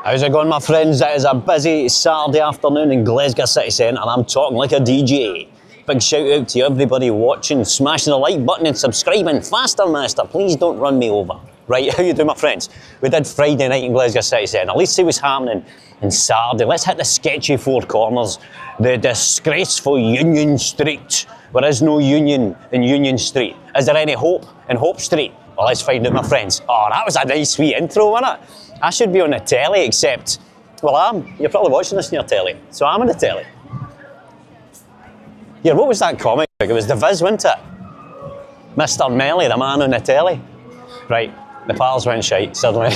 How's it going, my friends? It is a busy Saturday afternoon in Glasgow City Centre and I'm talking like a DJ. Big shout out to everybody watching, smashing the like button and subscribing. Faster, master, please don't run me over. Right, how you doing, my friends? We did Friday night in Glasgow City Centre. Let's see what's happening on Saturday. Let's hit the sketchy four corners. The disgraceful Union Street. There is no union in Union Street. Is there any hope in Hope Street? Well, let's find out, my friends. Oh, that was a nice wee intro, wasn't it? I should be on the telly, except, well, you're probably watching this on your telly, so I'm on the telly. Yeah, what was that comic? It was The Viz, wasn't it? Mr. Melly, the man on the telly. Right, the pals went shite, suddenly.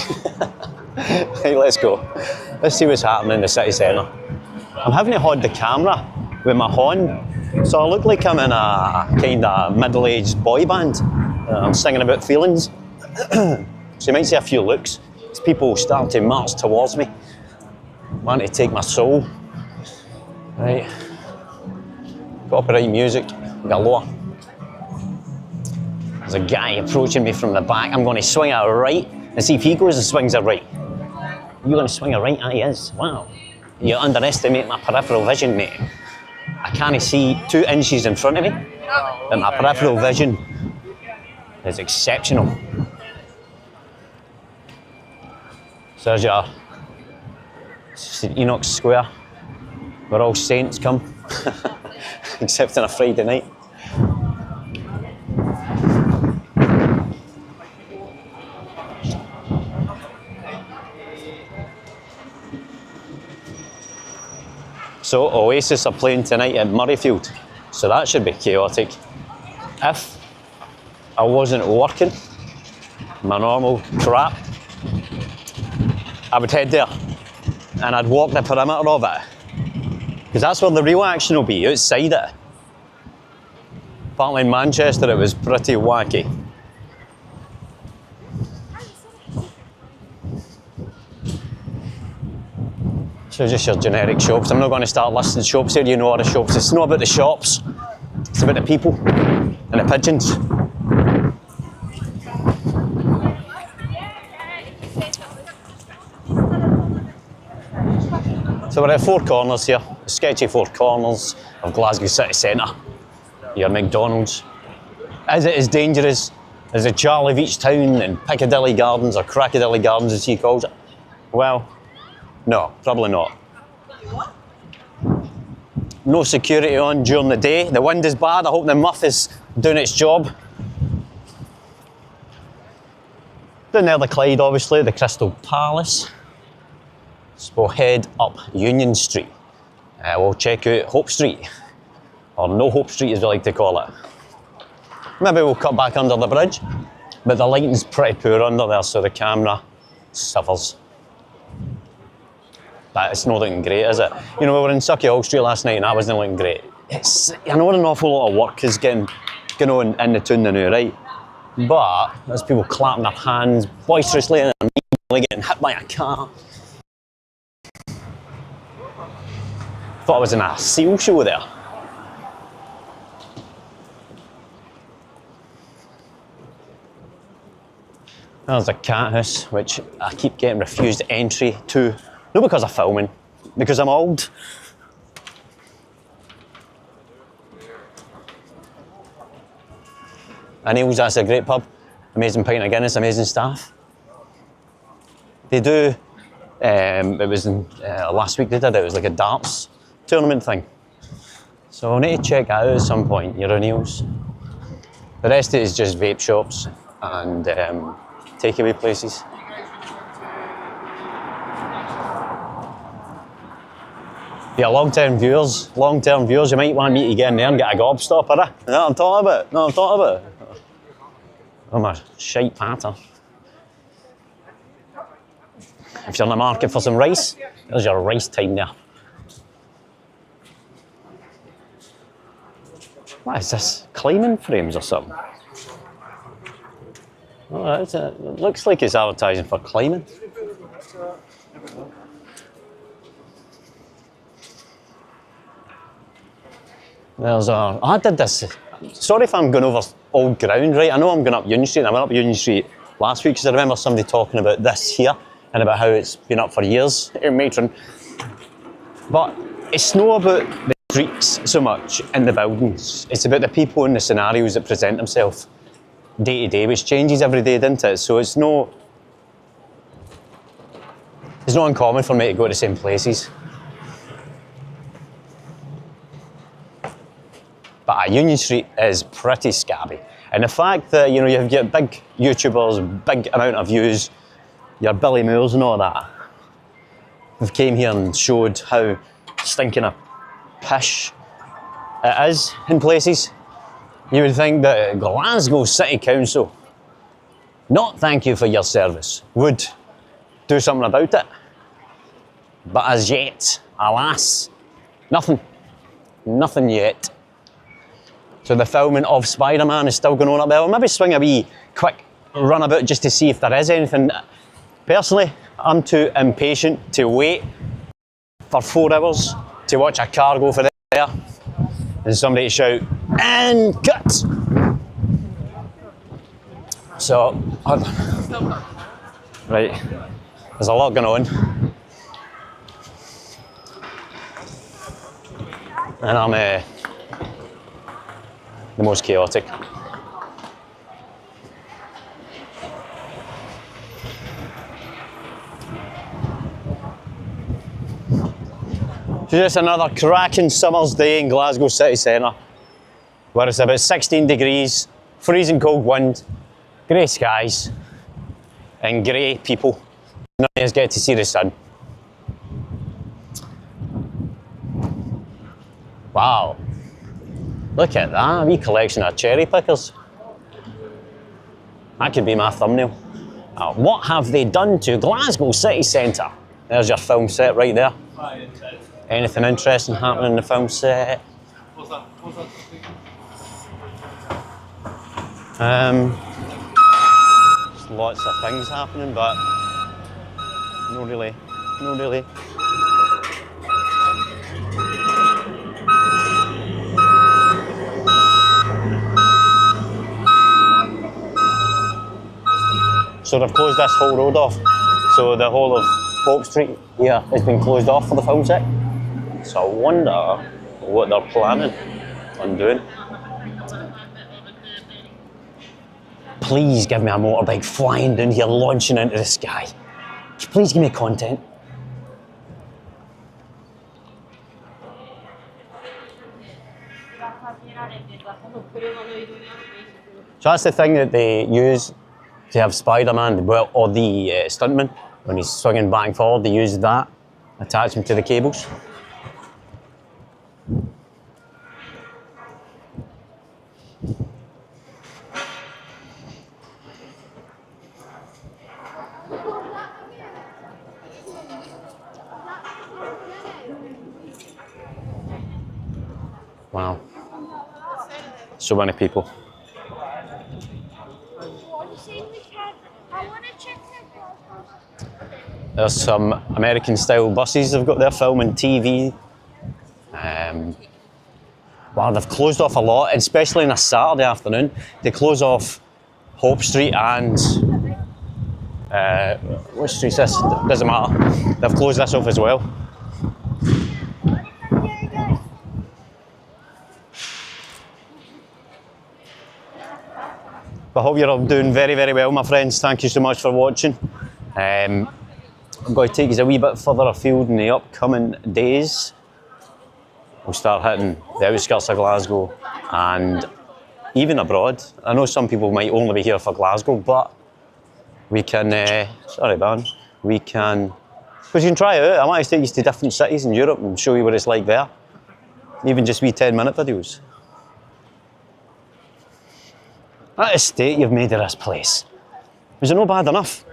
Right, let's go. Let's see what's happening in the city centre. I'm having to hold the camera with my horn, so I look like I'm in a kind of middle-aged boy band. I'm singing about feelings. So you might see a few looks. As people start to march towards me, want to take my soul. Right. Copyright music, galore. There's a guy approaching me from the back. I'm going to swing it right and see if he goes and swings it right. You're going to swing it right? Ah, he is. Wow. You underestimate my peripheral vision, mate. I can't see 2 inches in front of me, but my peripheral vision is exceptional. So there's your St Enoch's Square, where all saints come, except on a Friday night. So Oasis are playing tonight at Murrayfield, so that should be chaotic. If I wasn't working my normal crap, I would head there and I'd walk the perimeter of it, because that's where the real action will be, outside it. Apparently in Manchester it was pretty wacky. So just your generic shops. I'm not going to start listing shops here, you know all the shops. It's not about the shops, it's about the people and the pigeons. So we're at four corners here, the sketchy four corners of Glasgow City Centre. Your McDonald's. Is it as dangerous as the Charlie of each town in Piccadilly Gardens, or Crackadilly Gardens as he calls it? Well, no, probably not. No security on during the day. The wind is bad. I hope the muff is doing its job. Down there the Clyde, obviously, the Crystal Palace. So we'll head up Union Street. We'll check out Hope Street, or No Hope Street as we like to call it. Maybe we'll cut back under the bridge, but the lighting's pretty poor under there, so the camera suffers. But it's not looking great, is it? You know, we were in Sauchiehall Street last night and that wasn't looking great. I know an awful lot of work is going on in the town now, right? But there's people clapping their hands boisterously and immediately getting hit by a car. Thought I was in a seal show there. There's the cat house, which I keep getting refused entry to. Not because I'm filming, because I'm old. Anil's, that's a great pub. Amazing pint of Guinness, amazing staff. They do, it was in, last week they did it, was like a darts tournament thing. So I need to check that out at some point, your Anil's. The rest of it is just vape shops and takeaway places. Yeah, long-term viewers, you might want me to get in there and get a gobstopper, eh? You know what I'm talking about? No, I'm talking about. I'm a shite patter. If you're in the market for some rice, there's your rice time there. What is this? Climbing frames or something? Oh, it looks like it's advertising for climbing. There's a, I did this, sorry if I'm going over old ground, right? I know I'm going up Union Street, I went up Union Street last week because I remember somebody talking about this here, and about how it's been up for years, matron. But it's not about the streets so much and the buildings. It's about the people and the scenarios that present themselves day to day, which changes every day, doesn't it? So it's not uncommon for me to go to the same places. But Union Street is pretty scabby. And the fact that, you know, you've got big YouTubers, big amount of views, your Billy Moores and all that, who've came here and showed how stinking a pish it is in places. You would think that Glasgow City Council, not thank you for your service, would do something about it. But as yet, alas, nothing. Nothing yet. So the filming of Spider-Man is still going on up there. I'll maybe swing a wee quick runabout just to see if there is anything. Personally, I'm too impatient to wait for 4 hours to watch a car go for there and somebody to shout, and cut! So, right, there's a lot going on. And I'm the most chaotic. So just another cracking summer's day in Glasgow city centre, where it's about 16 degrees, freezing cold wind, grey skies, and grey people. None of us get to see the sun. Wow. Look at that, a wee collection of cherry pickers. That could be my thumbnail. What have they done to Glasgow city centre? There's your film set right there. Anything interesting happening in the film set? There's lots of things happening, but no really. So they've closed this whole road off. So the whole of Hope Street here has been closed off for the film set. So I wonder what they're planning on doing. Please give me a motorbike flying down here, launching into the sky. Please give me content. So that's the thing that they use to have Spider-Man, well, or the stuntman, when he's swinging back and forward, they use that attachment to the cables. Wow. So many people. There's some American style buses they've got there filming TV. Wow, they've closed off a lot, especially on a Saturday afternoon. They close off Hope Street and which street's this? Doesn't matter. They've closed this off as well. I hope you're all doing very, very well, my friends. Thank you so much for watching. I'm going to take you a wee bit further afield in the upcoming days. We'll start hitting the outskirts of Glasgow and even abroad. I know some people might only be here for Glasgow, but we can, sorry man, we can, because you can try it out. I might take you to different cities in Europe and show you what it's like there. Even just wee 10-minute videos. That estate you've made of this place, is it no bad enough?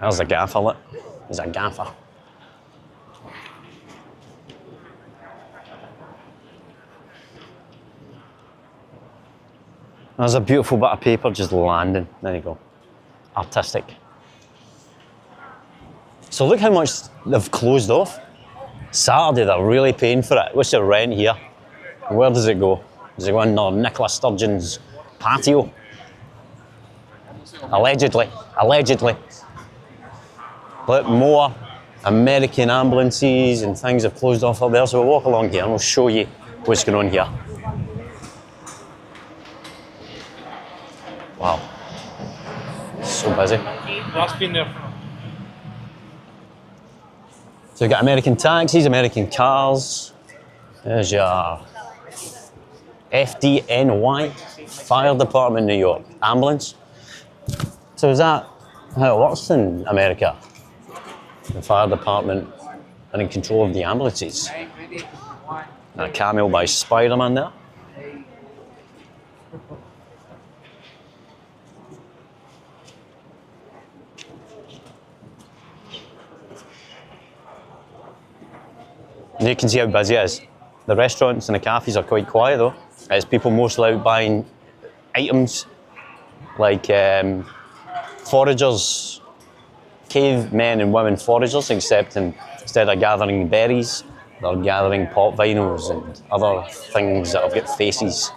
There's a gaffer, look. There's a gaffer. There's a beautiful bit of paper just landing. There you go. Artistic. So look how much they've closed off. Saturday they're really paying for it. What's the rent here? Where does it go? Does it go in Nicola Sturgeon's patio? Allegedly. But more American ambulances and things have closed off up there, so we'll walk along here and we'll show you what's going on here. Wow. So busy. Last been there. So we've got American taxis, American cars. There's your FDNY, Fire Department New York, ambulance. So is that how it works in America? The fire department are in control of the ambulances. And a cameo by Spider-Man there. And you can see how busy it is. The restaurants and the cafes are quite quiet though. It's people mostly out buying items like foragers, cavemen and women foragers, except instead of gathering berries, they're gathering pot vinyls and other things that have got faces.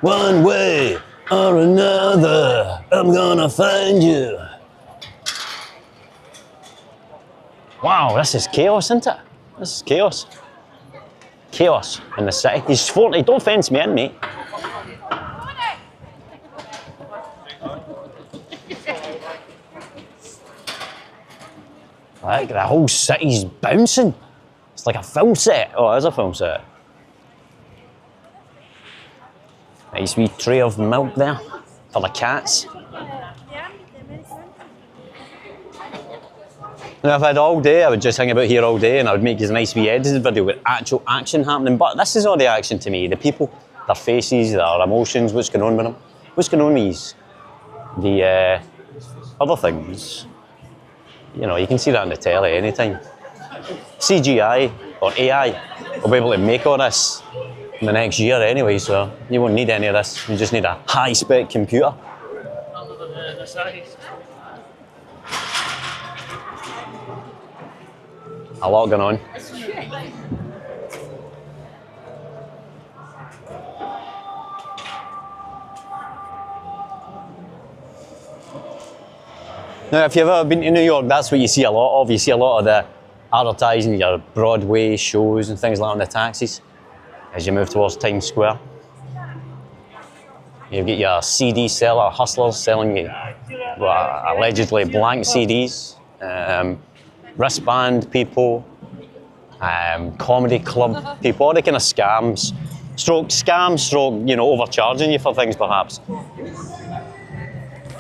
One way or another, I'm gonna find you. Wow, this is chaos, isn't it? This is chaos. Chaos in the city. He's 40, don't fence me in, mate. Like, the whole city's bouncing. It's like a film set. Oh, it is a film set. Nice wee tray of milk there for the cats. Now, if I had all day, I would just hang about here all day and I would make you a nice wee edited video with actual action happening. But this is all the action to me. The people, their faces, their emotions, what's going on with them. What's going on with these? The other things. You know, you can see that on the telly anytime. CGI or AI will be able to make all this in the next year anyway, so you won't need any of this. You just need a high-spec computer. A lot going on. Now, if you've ever been to New York, that's what you see a lot of. You see a lot of the advertising, your Broadway shows and things like that on the taxis as you move towards Times Square. You've got your CD seller, hustlers selling you allegedly blank CDs, wristband people, comedy club people, all the kind of scams, you know, overcharging you for things perhaps.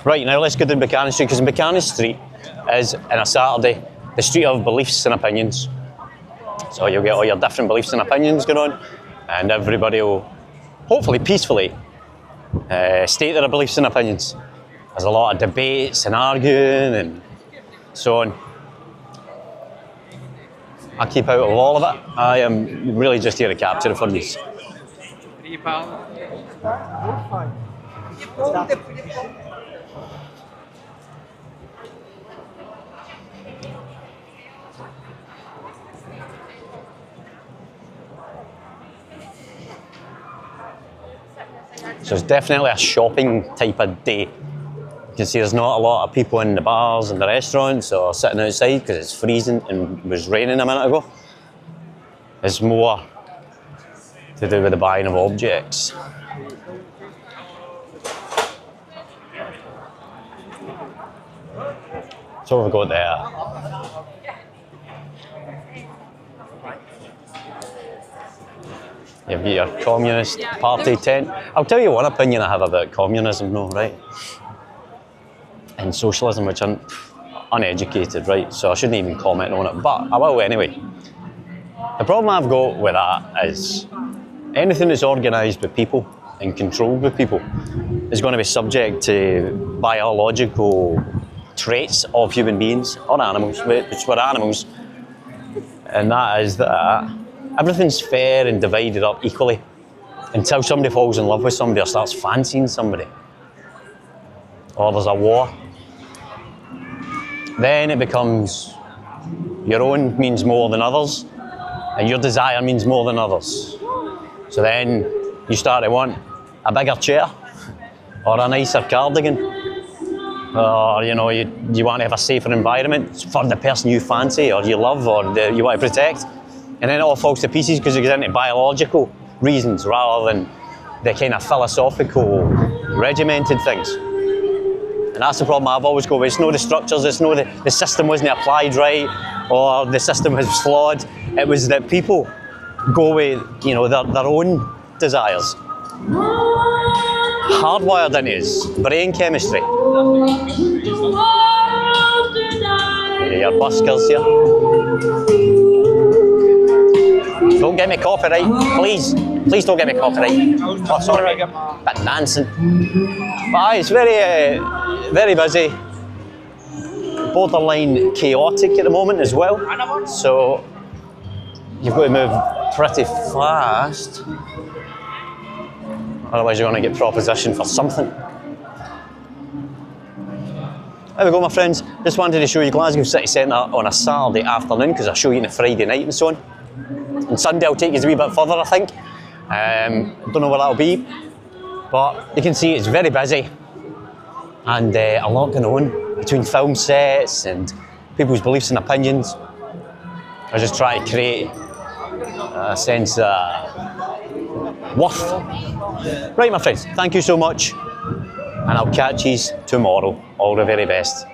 Right, now let's go down Buchanan Street, because Buchanan Street is, on a Saturday, the street of beliefs and opinions. So you'll get all your different beliefs and opinions going on, and everybody will, hopefully peacefully, state their beliefs and opinions. There's a lot of debates and arguing and so on. I keep out of all of it. I am really just here to capture it for you. So it's definitely a shopping type of day. You can see there's not a lot of people in the bars and the restaurants or sitting outside because it's freezing and it was raining a minute ago. It's more to do with the buying of objects. So we've got there. You've got your Communist Party tent. I'll tell you one opinion I have about communism, no, right? And socialism, which I'm uneducated, right? So I shouldn't even comment on it, but I will anyway. The problem I've got with that is anything that's organised with people and controlled with people is going to be subject to biological traits of human beings or animals, which were animals, and that is that everything's fair and divided up equally until somebody falls in love with somebody or starts fancying somebody, or there's a war. Then it becomes your own means more than others, and your desire means more than others. So then you start to want a bigger chair or a nicer cardigan, or you know, you want to have a safer environment for the person you fancy or you love or you want to protect, and then it all falls to pieces because it goes into biological reasons rather than the kind of philosophical, regimented things. And that's the problem I've always got with. It's not the structures, it's not the system wasn't applied right, or the system was flawed. It was that people go with, you know, their own desires. Hardwired in his brain chemistry. Your buskers here. Don't get me copyright, please. Please don't get me copyright. Oh, sorry, bit dancing. But aye, it's very, very busy. Borderline chaotic at the moment as well. So you've got to move pretty fast. Otherwise you're going to get propositioned for something. There we go, my friends. Just wanted to show you Glasgow City Centre on a Saturday afternoon, because I'll show you on a Friday night and so on. And Sunday I'll take you a wee bit further, I think. Don't know where that'll be, but you can see it's very busy and a lot going on between film sets and people's beliefs and opinions. I just try to create a sense of worth. Right, my friends, thank you so much, and I'll catch you tomorrow. All the very best.